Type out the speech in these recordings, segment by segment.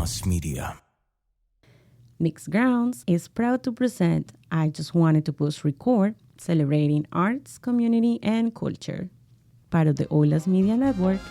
Olas Media. Mixed Grounds is proud to present I Just Wanted to Push Record, celebrating arts, community, and culture. Part of the Olas Media Network.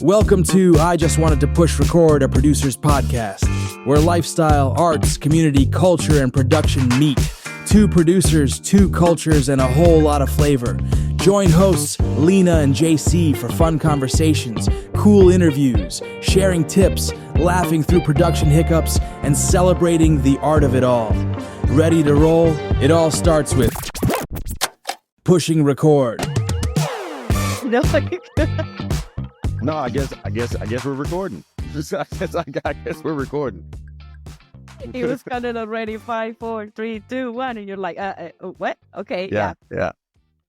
Welcome to I Just Wanted to Push Record, a producer's podcast, where lifestyle, arts, community, culture, and production meet. Two producers, two cultures, and a whole lot of flavor. Join hosts Lina and JC for fun conversations, cool interviews, sharing tips, laughing through production hiccups, and celebrating the art of it all. Ready to roll? It all starts with pushing record. No, I guess we're recording. I guess we're recording. he was counting already. 5, 4, 3, 2, 1, and you're like, what? Okay, Yeah.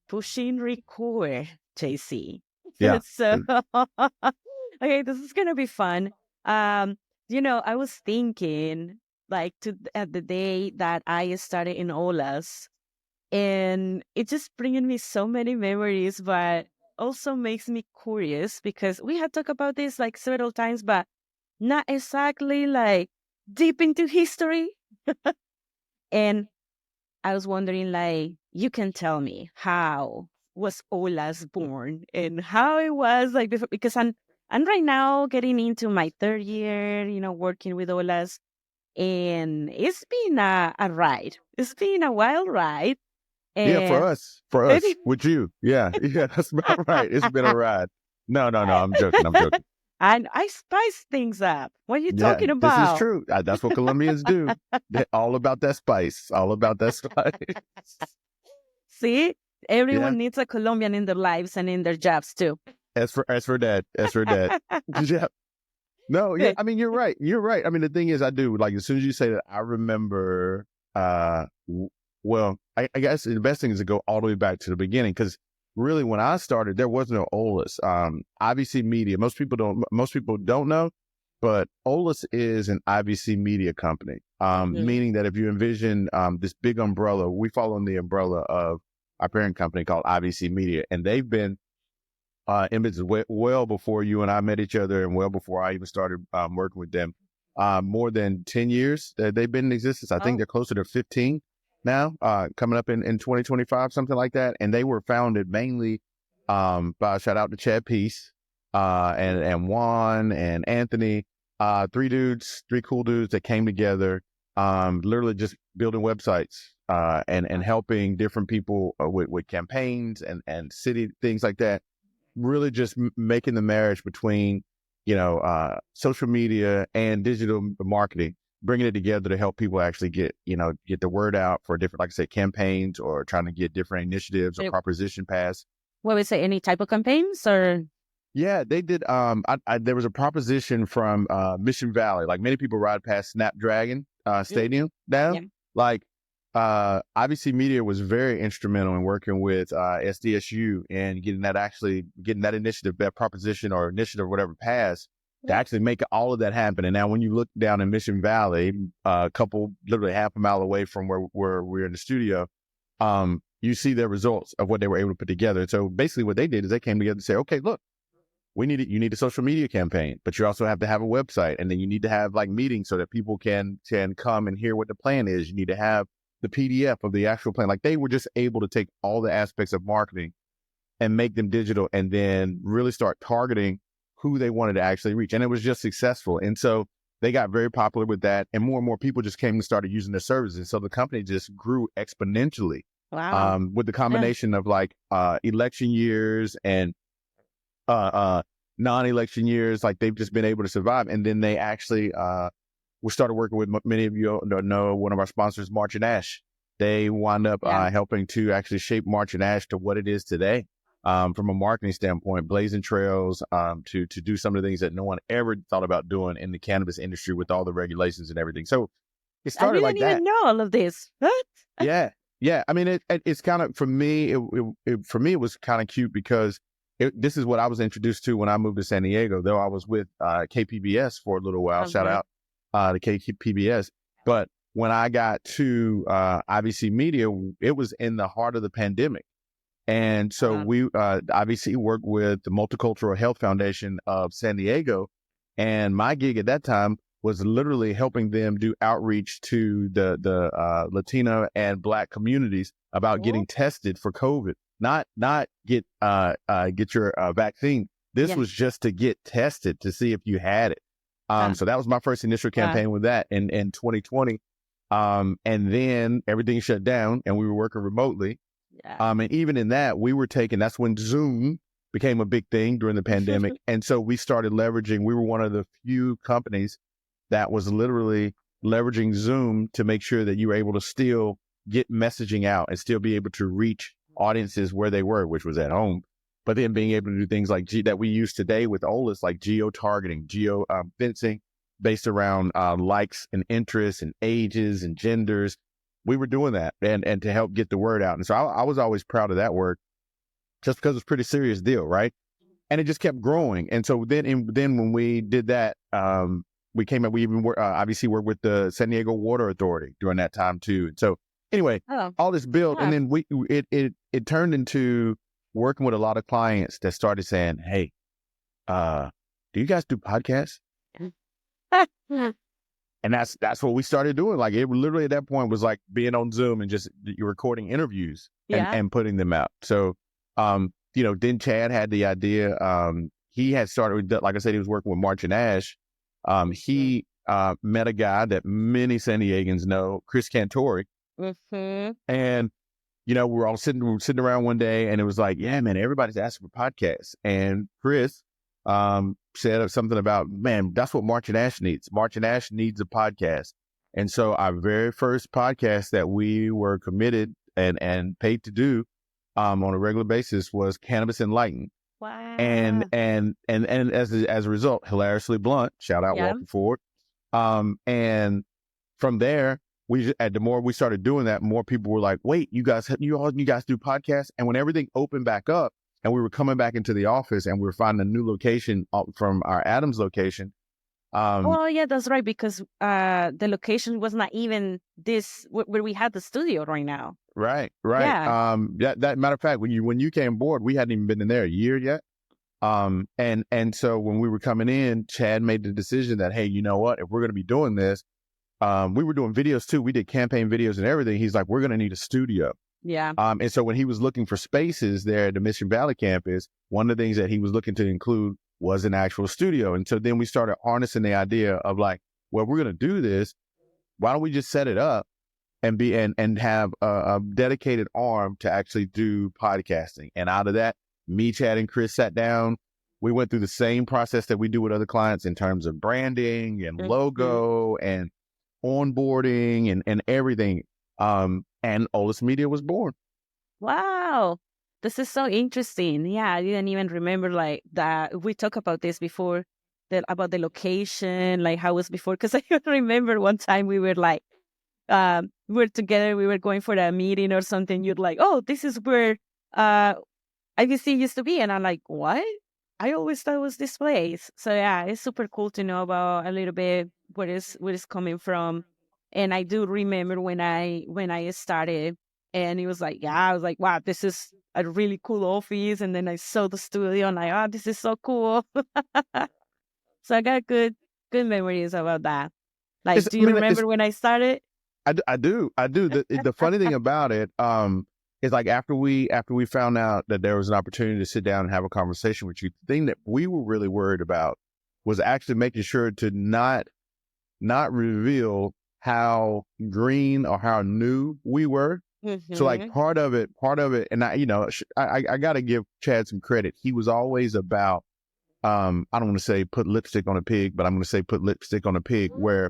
pushing record, JC. Yeah. So, okay, this is gonna be fun. I was thinking at the day that I started in Olas, and it just bringing me so many memories, but also makes me curious because we had talked about this like several times, but not exactly like deep into history. And I was wondering, like, you can tell me how was Olas born and how it was like before, because I'm right now getting into my third year, working with Olas, and it's been a ride. It's been a wild ride. Yeah, for And us, with you. Yeah, that's about right. It's been a ride. No, I'm joking. and I spice things up. What are you Yeah, talking this about? is true. That's what Colombians do. They're all about that spice. See, everyone Yeah. needs a Colombian in their lives and in their jobs too. As for that. Yeah. No, yeah. I mean, you're right. I mean, the thing is, I do, like, as soon as you say that, I remember. I guess the best thing is to go all the way back to the beginning, because really, when I started, there was no Olas. IBC Media. Most people don't know, but Olas is an IBC Media company. Meaning that if you envision this big umbrella, we fall under the umbrella of our parent company called IBC Media, and they've been in business well before you and I met each other, and well before I even started working with them. More than 10 years that they've been in existence. I think they're closer to 15 now, coming up in 2025, something like that. And they were founded mainly by, shout out to Chad Peace and Juan and Anthony, three cool dudes that came together, literally just building websites and helping different people with campaigns and city things like that. Really just making the marriage between social media and digital marketing, bringing it together to help people actually get the word out for different, like I said, campaigns, or trying to get different initiatives or proposition passed. What would say, any type of campaigns or? Yeah, they did. There was a proposition from Mission Valley. Like, many people ride past Snapdragon Stadium now. Yeah. Like, IBC Media was very instrumental in working with SDSU and getting that initiative, that proposition or initiative or whatever passed, to actually make all of that happen. And now when you look down in Mission Valley, a couple, literally half a mile away from where we're in the studio, you see the results of what they were able to put together. And so basically what they did is they came together and say, okay, look, you need a social media campaign, but you also have to have a website, and then you need to have like meetings so that people can come and hear what the plan is. You need to have the PDF of the actual plan. Like, they were just able to take all the aspects of marketing and make them digital, and then really start targeting who they wanted to actually reach. And it was just successful. And so they got very popular with that, and more people just came and started using their services. And so the company just grew exponentially. Wow. With the combination of like election years and non-election years, like, they've just been able to survive. And then they actually we started working with, many of you know, one of our sponsors, March and Ash. They wound up helping to actually shape March and Ash to what it is today, from a marketing standpoint, blazing trails, to do some of the things that no one ever thought about doing in the cannabis industry with all the regulations and everything. So it started like that. I didn't even know all of this. What? Yeah. I mean, it's kind of, for me, it was kind of cute, because this is what I was introduced to when I moved to San Diego, though I was with KPBS for a little while. Shout out to KPBS. But when I got to IBC Media, it was in the heart of the pandemic. And so we IBC worked with the Multicultural Health Foundation of San Diego. And my gig at that time was literally helping them do outreach to the Latino and Black communities about getting tested for COVID. Not get your vaccine. This was just to get tested to see if you had it. So that was my first initial campaign with that in 2020. And then everything shut down and we were working remotely. Yeah. And even in that, that's when Zoom became a big thing during the pandemic. And so we started leveraging, we were one of the few companies that was literally leveraging Zoom to make sure that you were able to still get messaging out and still be able to reach audiences where they were, which was at home. But then being able to do things like that we use today with Olas, like geo-targeting, fencing based around likes and interests and ages and genders. We were doing that and to help get the word out. And so I was always proud of that work just because it's a pretty serious deal, right? And it just kept growing. And so then when we did that, we even obviously worked with the San Diego Water Authority during that time too. And so anyway, all this built, and then it turned into working with a lot of clients that started saying, hey, do you guys do podcasts? And that's what we started doing. Like it literally at that point was like being on Zoom and just you're recording interviews and putting them out. So, then Chad had the idea. He had started, like I said, he was working with March and Ash. He met a guy that many San Diegans know, Chris Cantori. Mm-hmm. And, we were all sitting around one day and it was like, yeah, man, everybody's asking for podcasts. And Chris said something about, man, that's what March and Ash needs. March and Ash needs a podcast. And so our very first podcast that we were committed and paid to do on a regular basis was Cannabis Enlightened. Wow. And as a result, hilariously blunt, shout out Walking Forward. And from there, the more we started doing that, more people were like, wait, you guys do podcasts? And when everything opened back up and we were coming back into the office and we were finding a new location from our Adams location. That's right. Because the location was not even this where we had the studio right now. Right. Yeah. That matter of fact, when you came aboard, we hadn't even been in there a year yet. And so when we were coming in, Chad made the decision that, hey, you know what, if we're going to be doing this, we were doing videos too. We did campaign videos and everything. He's like, we're going to need a studio. Yeah. And so when he was looking for spaces there at the Mission Valley campus, one of the things that he was looking to include was an actual studio. And so then we started harnessing the idea of like, well, we're going to do this. Why don't we just set it up and have a dedicated arm to actually do podcasting? And out of that, me, Chad, and Chris sat down. We went through the same process that we do with other clients in terms of branding and logo and onboarding and everything. And Olas Media was born. Wow. This is so interesting. Yeah, I didn't even remember like that. We talked about this before, about the location, like how it was before. Because I remember one time we were like, we were together, we were going for a meeting or something. You'd like, oh, this is where IBC used to be. And I'm like, what? I always thought it was this place. So yeah, it's super cool to know about a little bit where it's coming from. And I do remember when I started, and it was like, I was like, wow, this is a really cool office. And then I saw the studio, and like, oh, this is so cool. So I got good memories about that. Like, do you remember when I started? I do. The funny thing about it is like after we found out that there was an opportunity to sit down and have a conversation with you, the thing that we were really worried about was actually making sure to not reveal how green or how new we were. Mm-hmm. So like part of it, and I got to give Chad some credit. He was always about, I don't want to say put lipstick on a pig, but I'm going to say put lipstick on a pig, where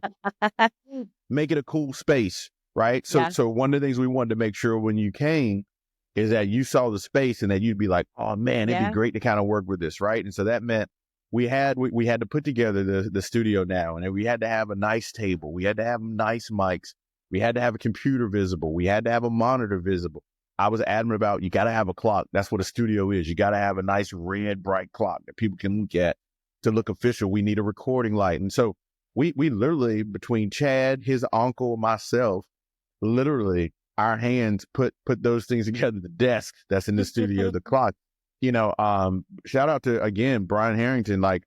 make it a cool space, right? So one of the things we wanted to make sure when you came is that you saw the space and that you'd be like, oh man, it'd be great to kind of work with this, right? And so that meant we had to put together the studio now, and we had to have a nice table. We had to have nice mics. We had to have a computer visible. We had to have a monitor visible. I was adamant about, you got to have a clock. That's what a studio is. You got to have a nice red, bright clock that people can look at to look official. We need a recording light. And so we literally, between Chad, his uncle, myself, literally our hands put those things together. The desk that's in the studio, the clock, shout out to, again, Brian Harrington. Like,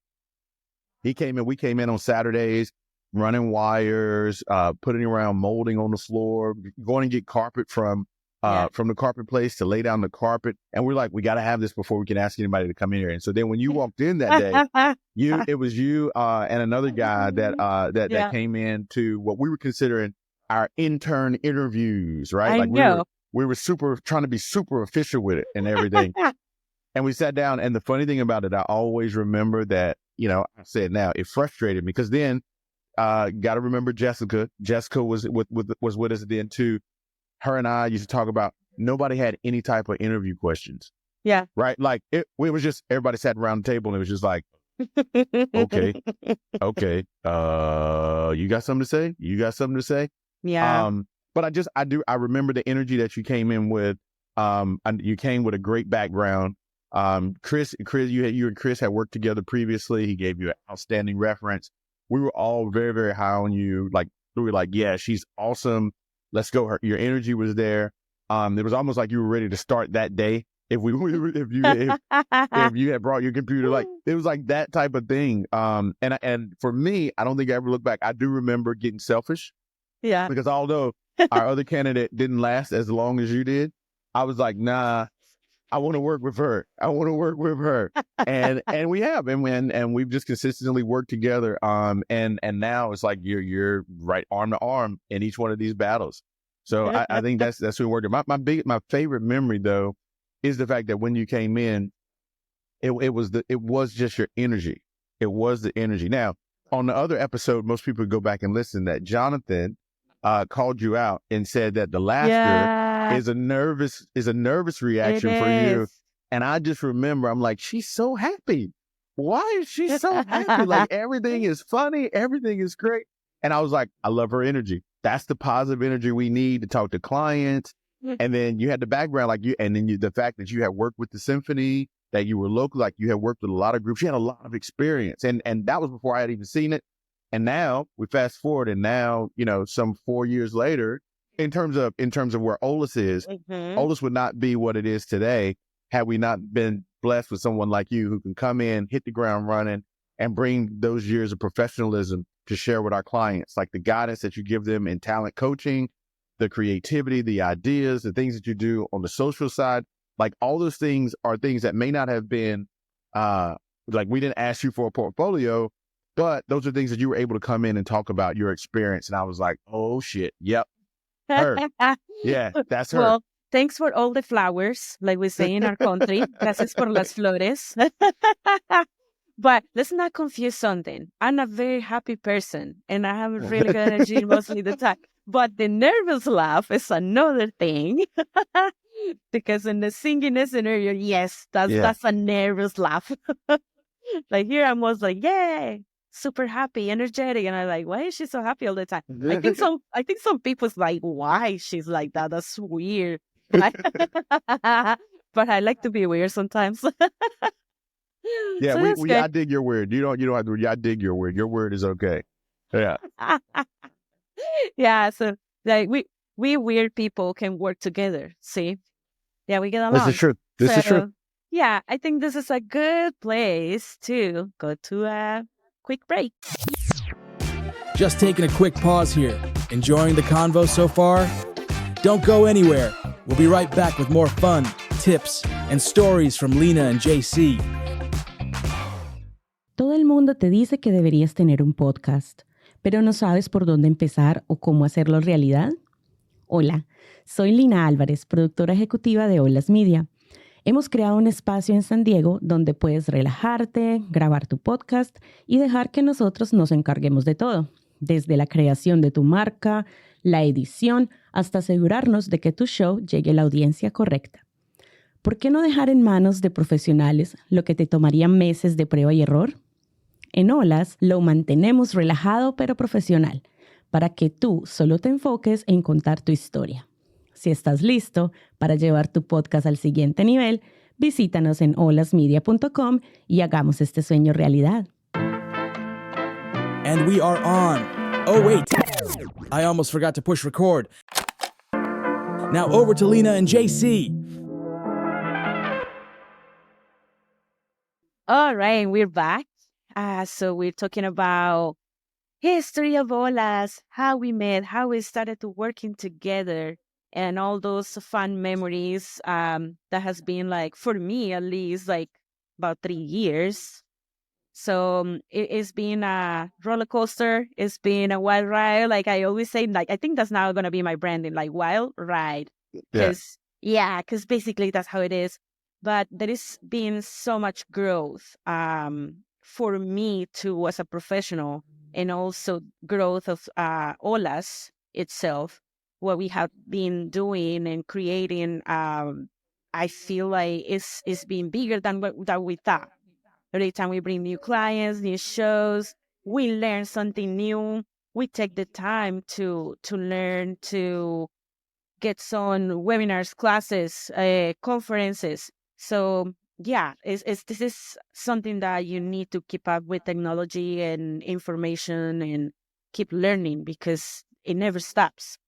we came in on Saturdays, running wires, putting around molding on the floor, going and get carpet from the carpet place to lay down the carpet. And we're like, we got to have this before we can ask anybody to come in here. And so then when you walked in that day, it was you and another guy that came in to what we were considering our intern interviews, right? I know. We were trying to be super official with it and everything. And we sat down, and the funny thing about it, I always remember that, I said now, it frustrated me, because then got to remember Jessica. Jessica was with us then too. Her and I used to talk about, nobody had any type of interview questions. Yeah. Right? Like, it was just, everybody sat around the table and it was just like, okay. You got something to say? You got something to say? Yeah. But I remember the energy that you came in with. You came with a great background. Chris, you and Chris had worked together previously. He gave you an outstanding reference. We were all very, very high on you. Like, we were like, yeah, she's awesome. Let's go. Your energy was there. It was almost like you were ready to start that day. If you had brought your computer, like, it was like that type of thing. And for me, I don't think I ever look back. I do remember getting selfish. Yeah. Because although our other candidate didn't last as long as you did, I was like, nah, I want to work with her. And we have, and we've just consistently worked together. And now it's like you're right arm to arm in each one of these battles. So I think that's who we're working. My favorite memory though is the fact that when you came in, it was just your energy. It was the energy. Now, on the other episode, most people go back and listen, that Jonathan called you out and said that the laughter is a nervous reaction for you. And I just remember, I'm like, she's so happy. Why is she so happy? Like, everything is funny. Everything is great. And I was like, I love her energy. That's the positive energy we need to talk to clients. And then you had the background, the fact that you had worked with the symphony, that you were local, like you had worked with a lot of groups. You had a lot of experience. And that was before I had even seen it. And now we fast forward, and now, some 4 years later, in terms of where Olas is, Olas would not be what it is today had we not been blessed with someone like you who can come in, hit the ground running, and bring those years of professionalism to share with our clients, like the guidance that you give them in talent coaching, the creativity, the ideas, the things that you do on the social side. Like, all those things are things that may not have been, like, we didn't ask you for a portfolio, but those are things that you were able to come in and talk about your experience. And I was like, oh shit, yep, her. Yeah, that's her. Well, thanks for all the flowers, like we say in our country. Gracias por las flores. But let's not confuse something. I'm a very happy person, and I have a really good energy mostly the time. But the nervous laugh is another thing. Because in the singing scenario, yes, that's a nervous laugh. Like, here I'm almost like, yay, super happy, energetic, and I'm like, why is she so happy all the time? I think some people's like, why she's like that? That's weird. But I like to be weird sometimes. Yeah, So I dig your word. You don't have to. I dig your word. Your word is okay. Yeah. Yeah. So, like, we weird people can work together. See? Yeah, we get along. This is true. This is true. Yeah, I think this is a good place to go to a quick break. Just taking a quick pause here. Enjoying the convo so far? Don't go anywhere. We'll be right back with more fun, tips, and stories from Lina and JC. Todo el mundo te dice que deberías tener un podcast, pero no sabes por dónde empezar o cómo hacerlo realidad. Hola, soy Lina Álvarez, productora ejecutiva de Olas Media. Hemos creado un espacio en San Diego donde puedes relajarte, grabar tu podcast y dejar que nosotros nos encarguemos de todo, desde la creación de tu marca, la edición, hasta asegurarnos de que tu show llegue a la audiencia correcta. ¿Por qué no dejar en manos de profesionales lo que te tomaría meses de prueba y error? En Olas lo mantenemos relajado pero profesional, para que tú solo te enfoques en contar tu historia. Si estás listo para llevar tu podcast al siguiente nivel, visítanos en olasmedia.com y hagamos este sueño realidad. And we are on. Oh, wait. I almost forgot to push record. Now over to Lina and JC. All right, we're back. So we're talking about history of Olas, how we met, how we started to working together, and all those fun memories that has been like, for me at least, like about 3 years. So it's been a roller coaster. It's been a wild ride. Like I always say, like I think that's now going to be my branding, like wild ride. Yeah. Because basically that's how it is. But there is been so much growth for me too as a professional, and also growth of Olas itself, what we have been doing and creating. I feel like it's been bigger than what we thought. Every time we bring new clients, new shows, we learn something new. We take the time to learn, to get some webinars, classes, conferences. So yeah, this is something that you need to keep up with technology and information and keep learning because it never stops.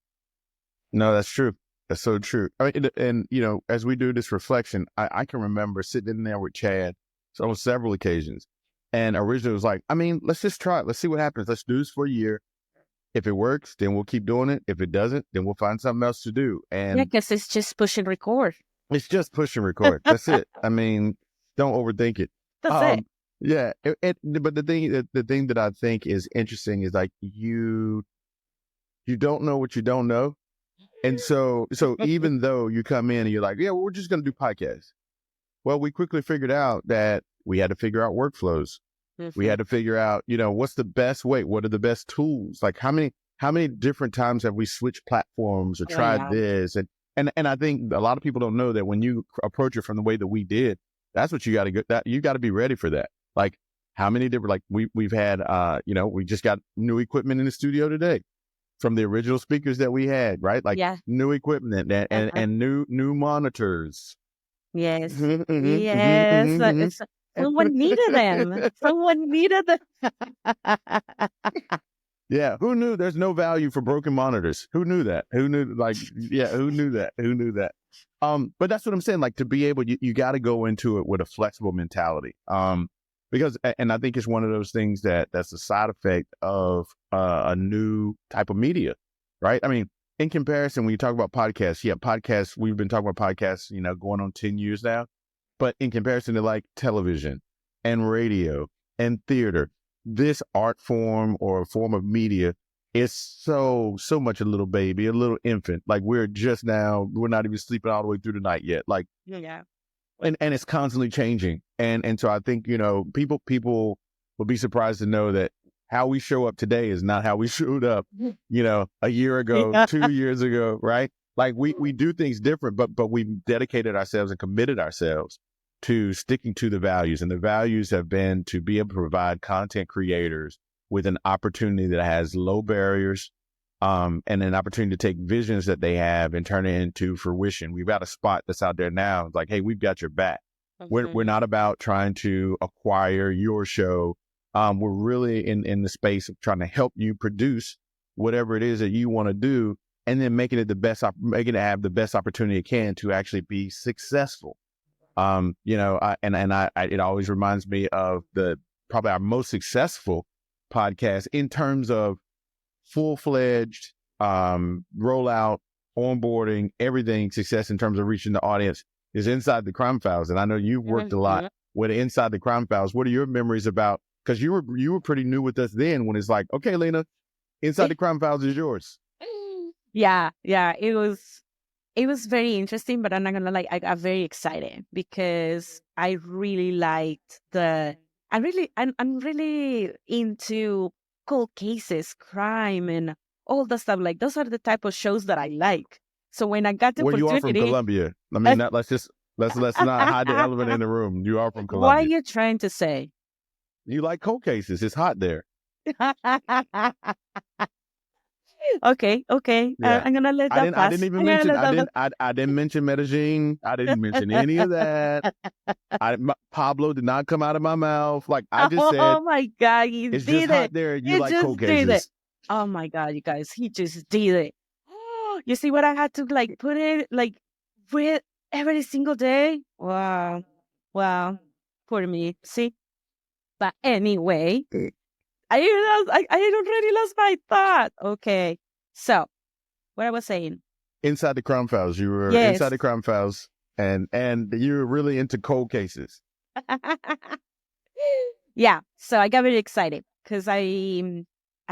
No, that's true. That's so true. I mean, and as we do this reflection, I can remember sitting in there with Chad on several occasions. And originally it was like, I mean, let's just try it. Let's see what happens. Let's do this for a year. If it works, then we'll keep doing it. If it doesn't, then we'll find something else to do. And yeah, because it's just push and record. It's just push and record. That's it. I mean, don't overthink it. That's it. Yeah. But the thing that I think is interesting is like you don't know what you don't know. And so even though you come in and you're like, yeah, well, we're just going to do podcasts. Well, we quickly figured out that we had to figure out workflows. Mm-hmm. We had to figure out, what's the best way? What are the best tools? Like how many different times have we switched platforms or tried this? And I think a lot of people don't know that when you approach it from the way that we did, that's what you got to get. That you got to be ready for that. Like how many different, like we've had, we just got new equipment in the studio today from the original speakers that we had, right? Like new equipment and new monitors. Yes. Yes. Someone needed them. Someone needed them. Yeah. Who knew there's no value for broken monitors? Who knew that? Who knew who knew that? Who knew that? But that's what I'm saying. Like to be able, you got to go into it with a flexible mentality. Because, and I think it's one of those things that's a side effect of a new type of media, right? I mean, in comparison, when you talk about podcasts, we've been talking about podcasts, going on 10 years now. But in comparison to like television and radio and theater, this art form or form of media is so much a little baby, a little infant. Like we're not even sleeping all the way through the night yet. Like, yeah. And it's constantly changing. And so I think, people will be surprised to know that how we show up today is not how we showed up, a year ago, 2 years ago, right? Like we do things different, but we've dedicated ourselves and committed ourselves to sticking to the values. And the values have been to be able to provide content creators with an opportunity that has low barriers, and an opportunity to take visions that they have and turn it into fruition. We've got a spot that's out there now. It's like, hey, we've got your back. Okay. We're not about trying to acquire your show. We're really in the space of trying to help you produce whatever it is that you want to do, and then making it have the best opportunity it can to actually be successful. It always reminds me of probably our most successful podcast in terms of full-fledged rollout, onboarding, everything success in terms of reaching the audience is Inside the Crime Files. And I know you've worked a lot with Inside the Crime Files. What are your memories about? Because you were pretty new with us then when it's like, okay, Lina, Inside the Crime Files is yours. Yeah. It was very interesting, but I'm not gonna lie, I got very excited because I really liked I'm really into cold cases, crime, and all the stuff. Like those are the type of shows that I like. So when I got the you opportunity, are from Colombia. I mean, let's not hide the elephant in the room. You are from Colombia. What are you trying to say? You like cold cases. It's hot there. Okay, okay. Yeah. I'm gonna let I that didn't. I pass. didn't even I'm gonna mention. let that I didn't mention Medellin. I didn't mention any of that. Pablo did not come out of my mouth. Like I just said, Oh my God, he it's just did it. hot there. You He like cold just did it. cases. Oh my God, you guys, he just did it. You see what I had to like put it like with every single day? Wow. Wow. Poor me. See? But anyway, I already lost my thought. Okay. So what I was saying. Inside the crime files. You were inside Yes. the crime files, and you were really into cold cases. Yeah. So I got very excited because I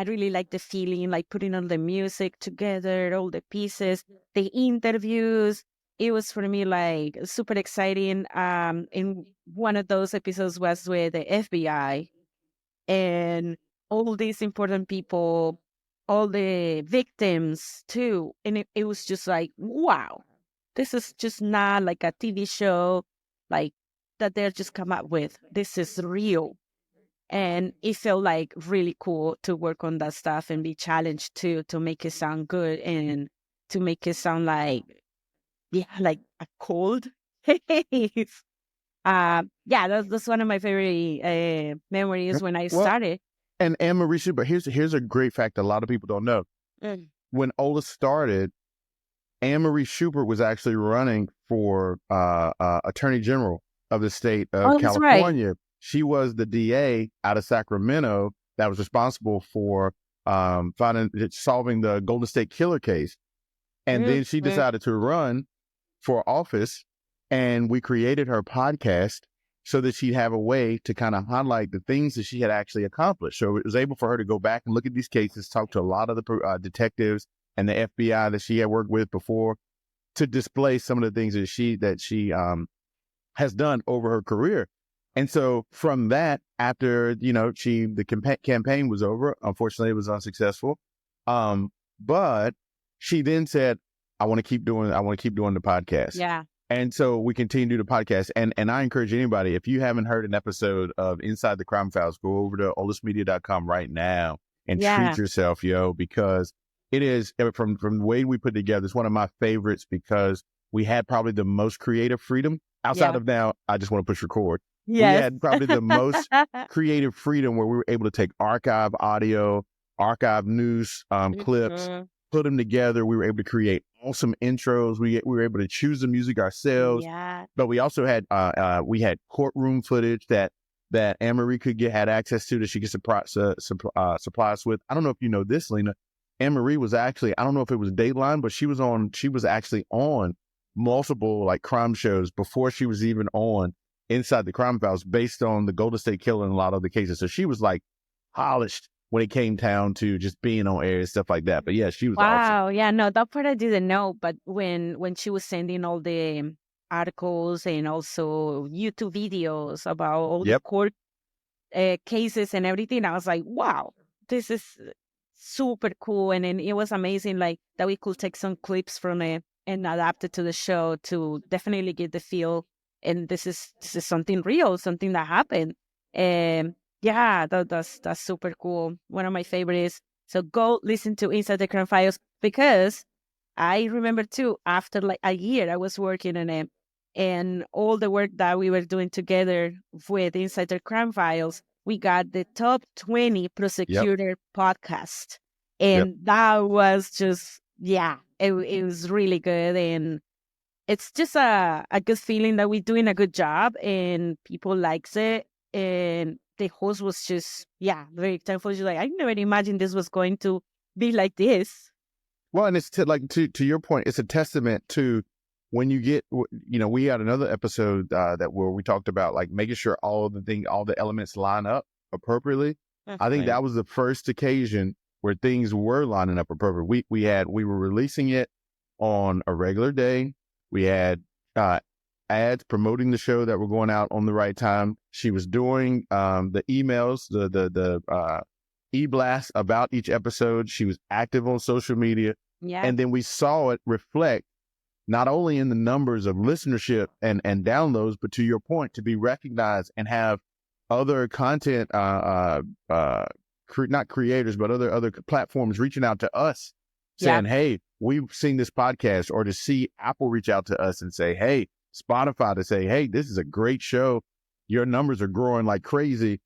really like the feeling, like putting all the music together, all the pieces, the interviews. It was for me like super exciting. In one of those episodes was with the FBI and all these important people, all the victims too. And it was just like, wow, this is just not like a TV show, like that they're just come up with. This is real. And it felt like really cool to work on that stuff and be challenged to make it sound good and to make it sound like, yeah, like a cold case. Yeah, that's one of my favorite memories when I Well, started. and Anne-Marie Schubert, here's a great fact a lot of people don't know. Mm. When Ola started, Anne-Marie Schubert was actually running for Attorney General of the state of Oh, that's right. California. She was the DA out of Sacramento that was responsible for solving the Golden State Killer case. And then she Mm. decided to run for office, and we created her podcast so that she'd have a way to kind of highlight the things that she had actually accomplished. So it was able for her to go back and look at these cases, talk to a lot of the detectives and the FBI that she had worked with before, to display some of the things that she has done over her career. And so from that, after the campaign was over, unfortunately it was unsuccessful. But she then said, I want to keep doing the podcast. Yeah. And so we continue to do the podcast. And I encourage anybody, if you haven't heard an episode of Inside the Crime Files, go over to olasmedia.com right now and Yeah. treat yourself, because it is, from the way we put it together, it's one of my favorites because we had probably the most creative freedom outside Yeah. of now. I just want to push record. Yes. We had probably the most creative freedom where we were able to take archive audio, archive news clips, put them together. We were able to create awesome intros. We were able to choose the music ourselves. Yeah. But we also had we had courtroom footage that Anne-Marie had access to, that she could supply us with. I don't know if you know this, Lina. Anne-Marie was actually, I don't know if it was Dateline, but she was actually on multiple like crime shows before she was even on Inside the Crime Files, based on the Golden State Killer and a lot of the cases. So she was like polished when it came down to just being on air and stuff like that. But yeah, she was awesome. Wow. Yeah, no, that part I didn't know. But when she was sending all the articles and also YouTube videos about all the court cases and everything, I was like, wow, this is super cool. And then it was amazing, like that we could take some clips from it and adapt it to the show to definitely get the feel. And this is something real, something that happened. And yeah, that's super cool. One of my favorites. So go listen to Inside the Crime Files, because I remember too, after like a year, I was working on it, and all the work that we were doing together with Inside the Crime Files, we got the top 20 prosecutor podcast. And that was just, yeah, it was really good. And it's just a good feeling that we're doing a good job and people likes it. And the host was just, yeah, very thankful. She's like, I never imagined this was going to be like this. Well, and it's to your point, it's a testament to when you get, we had another episode where we talked about like making sure all the elements line up appropriately. I think that was the first occasion where things were lining up appropriately. We were releasing it on a regular day. We had ads promoting the show that were going out on the right time. She was doing the emails, the e-blast about each episode. She was active on social media. Yeah. And then we saw it reflect not only in the numbers of listenership and downloads, but to your point, to be recognized and have other content, not creators, but other platforms reaching out to us saying, hey, we've seen this podcast, or to see Apple reach out to us and say, hey, Spotify to say, hey, this is a great show. Your numbers are growing like crazy.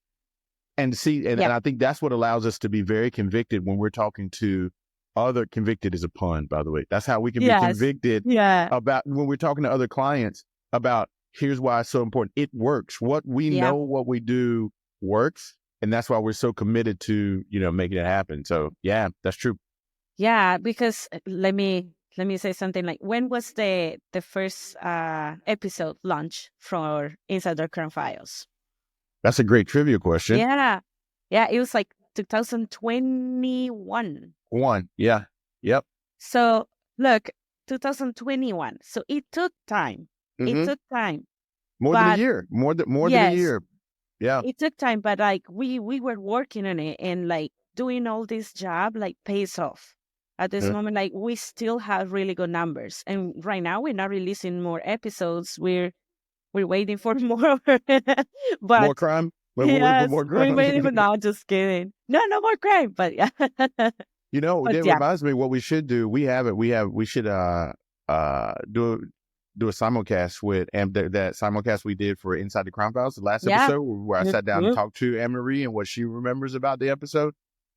And see, and I think that's what allows us to be very convicted when we're talking to other, convicted is a pun, by the way. That's how we can be convicted about when we're talking to other clients about, here's why it's so important. It works. What we know, what we do works. And that's why we're so committed to, making it happen. So yeah, that's true. Yeah, because let me say something like, when was the first episode launch for Insider Crown Files? That's a great trivia question. Yeah, it was like 2021. Yeah, yep. So look, 2021. So it took time. Mm-hmm. It took time. More than a year. More than a year. Yeah. It took time, but like we were working on it, and like doing all this job like pays off. At this moment, like we still have really good numbers, and right now we're not releasing more episodes. We're waiting for more. But more crime. Yes, more crime. we're waiting for. No, just kidding. No more crime. But yeah. It reminds me what we should do. We should do a simulcast with that simulcast we did for Inside the Crown Files, the last episode where I sat down and talked to Anne-Marie and what she remembers about the episode.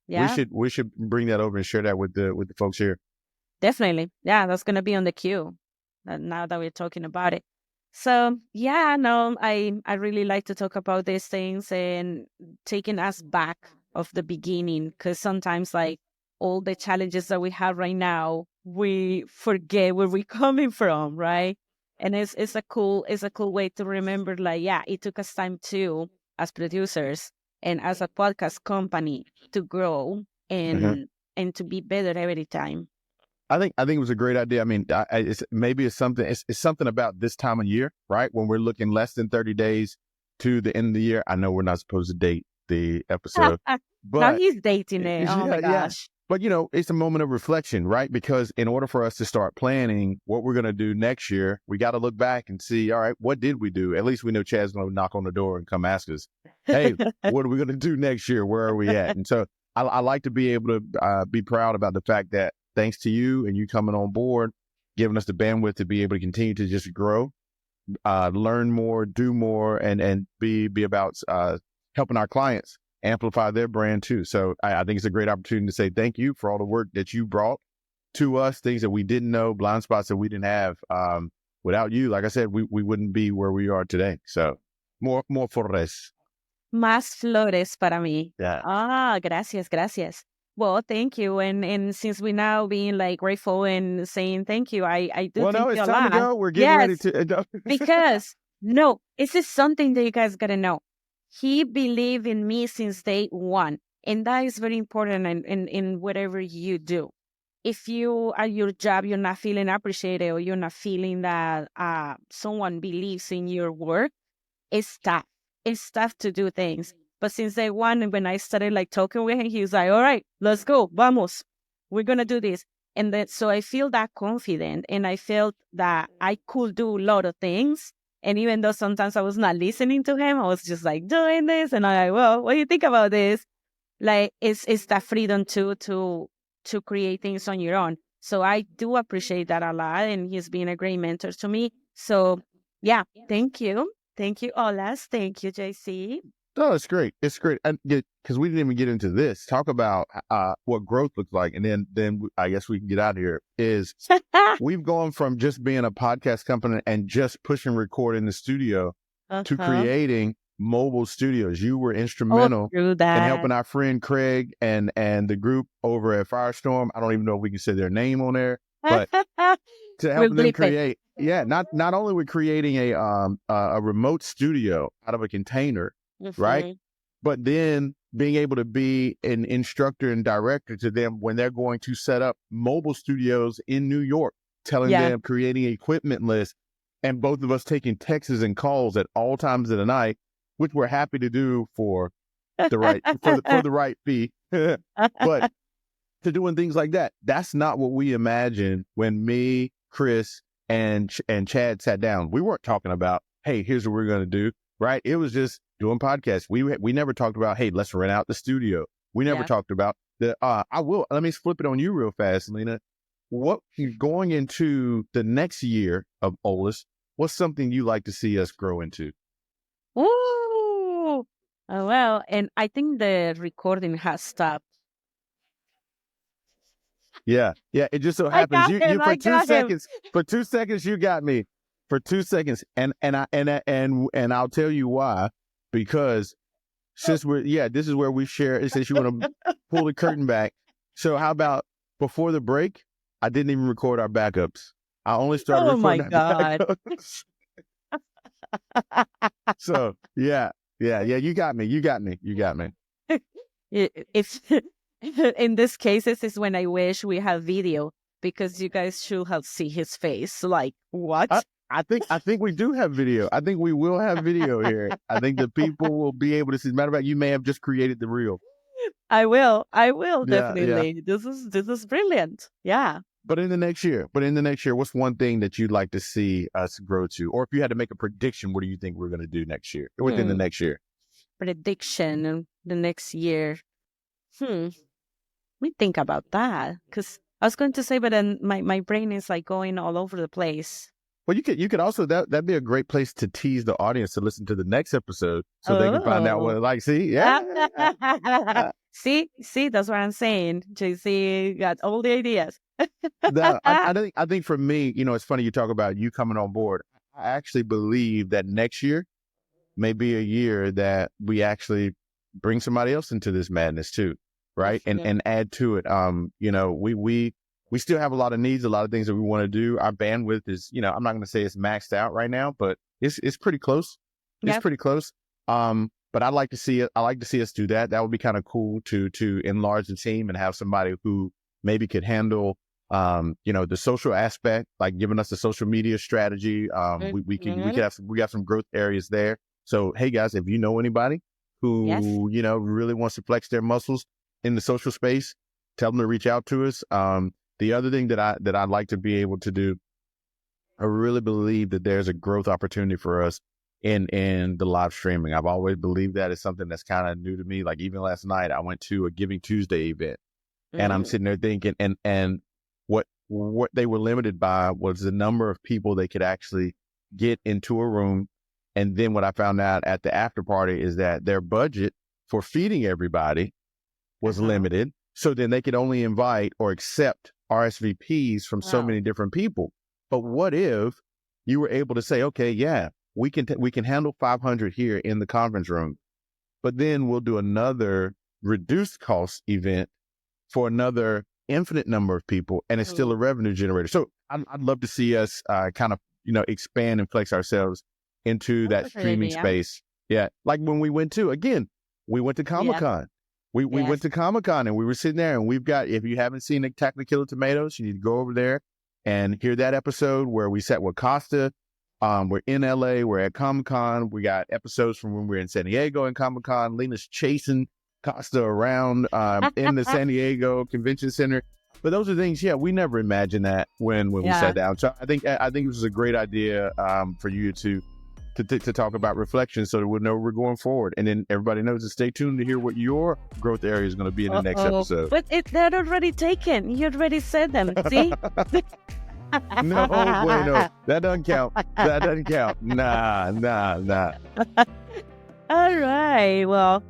Yeah. We should bring that over and share that with the folks here. Definitely. Yeah, that's gonna be on the queue now that we're talking about it. So yeah, no, I really like to talk about these things and taking us back of the beginning, because sometimes like all the challenges that we have right now, we forget where we're coming from, right? And it's a cool way to remember, like, yeah, it took us time too, as producers and as a podcast company, to grow and to be better every time. I think it was a great idea. I mean, it's something about this time of year, right? When we're looking less than 30 days to the end of the year. I know we're not supposed to date the episode, but now he's dating it. Oh my gosh. But, it's a moment of reflection, right? Because in order for us to start planning what we're going to do next year, we got to look back and see, all right, what did we do? At least we know Chad's going to knock on the door and come ask us, hey, what are we going to do next year? Where are we at? And so I like to be able to be proud about the fact that thanks to you and you coming on board, giving us the bandwidth to be able to continue to just grow, learn more, do more, and be about helping our clients amplify their brand too. So I think it's a great opportunity to say thank you for all the work that you brought to us, things that we didn't know, blind spots that we didn't have. Without you, like I said, we wouldn't be where we are today. So more flores. Más flores para mí. Yeah. Gracias. Well, thank you. And since we're now being like grateful and saying thank you, I do thank you a lot. Well, no, it's time to go. We're getting ready to. Because, this is something that you guys got to know. He believed in me since day one. And that is very important in whatever you do. If you at your job, you're not feeling appreciated, or you're not feeling that someone believes in your work, it's tough. It's tough to do things. But since day one, when I started like talking with him, he was like, all right, let's go. Vamos. We're going to do this. And then, so I feel that confident, and I felt that I could do a lot of things. And even though sometimes I was not listening to him, I was just like doing this. And I'm like, well, what do you think about this? Like, it's that freedom to create things on your own. So I do appreciate that a lot. And he's been a great mentor to me. So yeah, thank you. Thank you, Olas. Thank you, JC. No, it's great. It's great. And because we didn't even get into this, talk about what growth looks like. And then I guess we can get out of here. Is we've gone from just being a podcast company and just pushing record in the studio to creating mobile studios. You were instrumental in helping our friend Craig and the group over at Firestorm. I don't even know if we can say their name on there, but to help them create. Yeah, not only we're creating a remote studio out of a container, right? But then being able to be an instructor and director to them when they're going to set up mobile studios in New York, telling them, creating equipment lists, and both of us taking texts and calls at all times of the night, which we're happy to do for the right for the right fee. But to doing things like that, that's not what we imagined when me, Chris, and Chad sat down. We weren't talking about, hey, here's what we're going to do, right? It was just doing podcasts. We never talked about, hey, let's rent out the studio. We never talked about, Let me flip it on you real fast, Lina. What going into the next year of Olas, what's something you like to see us grow into? Ooh. Oh, well, and I think the recording has stopped. Yeah. It just so I happens got you him. for I two got him. seconds. For 2 seconds, you got me. For 2 seconds, and I'll tell you why. Because since this is where we share. Since you want to pull the curtain back, so how about before the break? I didn't even record our backups. I only started Oh my recording our God. backups. So yeah. You got me. It's in this cases is when I wish we have video because you guys should have see his face. Like what? I think we do have video. I think we will have video here. I think the people will be able to see. As a matter of fact, you may have just created the reel. I will Yeah. definitely. This is brilliant. Yeah. But in the next year, what's one thing that you'd like to see us grow to? Or if you had to make a prediction, what do you think we're going to do next year? Within the next year? Prediction the next year. Let me think about that. Because I was going to say, but then my brain is like going all over the place. Well, you could also, that'd be a great place to tease the audience to listen to the next episode so they can find out what it's like. See? Yeah. See, that's what I'm saying. JC got all the ideas. No, I think for me, it's funny you talk about you coming on board. I actually believe that next year may be a year that we actually bring somebody else into this madness too, right? And add to it. We still have a lot of needs, a lot of things that we want to do. Our bandwidth is, I'm not going to say it's maxed out right now, but it's pretty close. It's pretty close. But I'd like to see it. I like to see us do that. That would be kind of cool to enlarge the team and have somebody who maybe could handle, the social aspect, like giving us the social media strategy. We got some growth areas there. So, hey guys, if you know anybody who, really wants to flex their muscles in the social space, tell them to reach out to us. The other thing that I'd like to be able to do, I really believe that there's a growth opportunity for us in the live streaming. I've always believed that it's something that's kind of new to me. Like even last night, I went to a Giving Tuesday event, and I'm sitting there thinking, and what they were limited by was the number of people they could actually get into a room. And then what I found out at the after party is that their budget for feeding everybody was limited. So then they could only invite or accept RSVPs from so many different people. But what if you were able to say, okay, yeah, we can handle 500 here in the conference room, but then we'll do another reduced cost event for another infinite number of people, and it's still a revenue generator. So I'd love to see us kind of, expand and flex ourselves into that streaming space. Yeah. Like when we went to Comic-Con. We went to Comic-Con and we were sitting there, and we've got, if you haven't seen Attack the Killer Tomatoes, you need to go over there and hear that episode where we sat with Costa. We're in LA, we're at Comic-Con. We got episodes from when we were in San Diego and Comic-Con. Lina's chasing Costa around in the San Diego Convention Center. But those are things, we never imagined that when we sat down. So I think this was a great idea for you to talk about reflection so that we'll know we're going forward. And then everybody knows to stay tuned to hear what your growth area is going to be in the next episode. But they're already taken. You already said them. See? No, that doesn't count. Nah. All right. Well,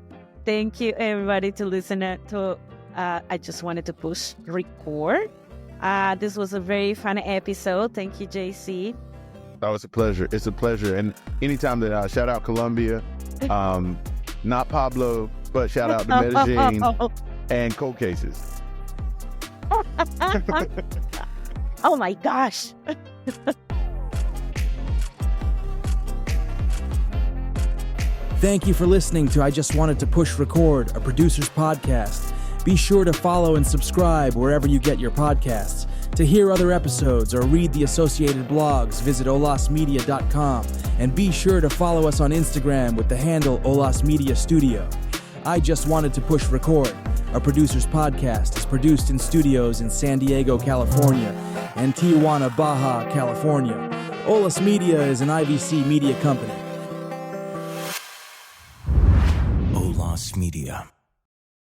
thank you everybody to listen to I just wanted to push record. This was a very fun episode. Thank you, JC. Oh, it's a pleasure. It's a pleasure. And anytime that shout out Colombia, not Pablo, but shout out to Medellin and Cold Cases. Oh my gosh. Thank you for listening to I Just Wanted to Push Record, a producer's podcast. Be sure to follow and subscribe wherever you get your podcasts. To hear other episodes or read the associated blogs, visit olasmedia.com, and be sure to follow us on Instagram with the handle Olas Media Studio. I Just Wanted to Push Record, a producer's podcast, is produced in studios in San Diego, California, and Tijuana, Baja, California. Olas Media is an IVC media company. Olas Media.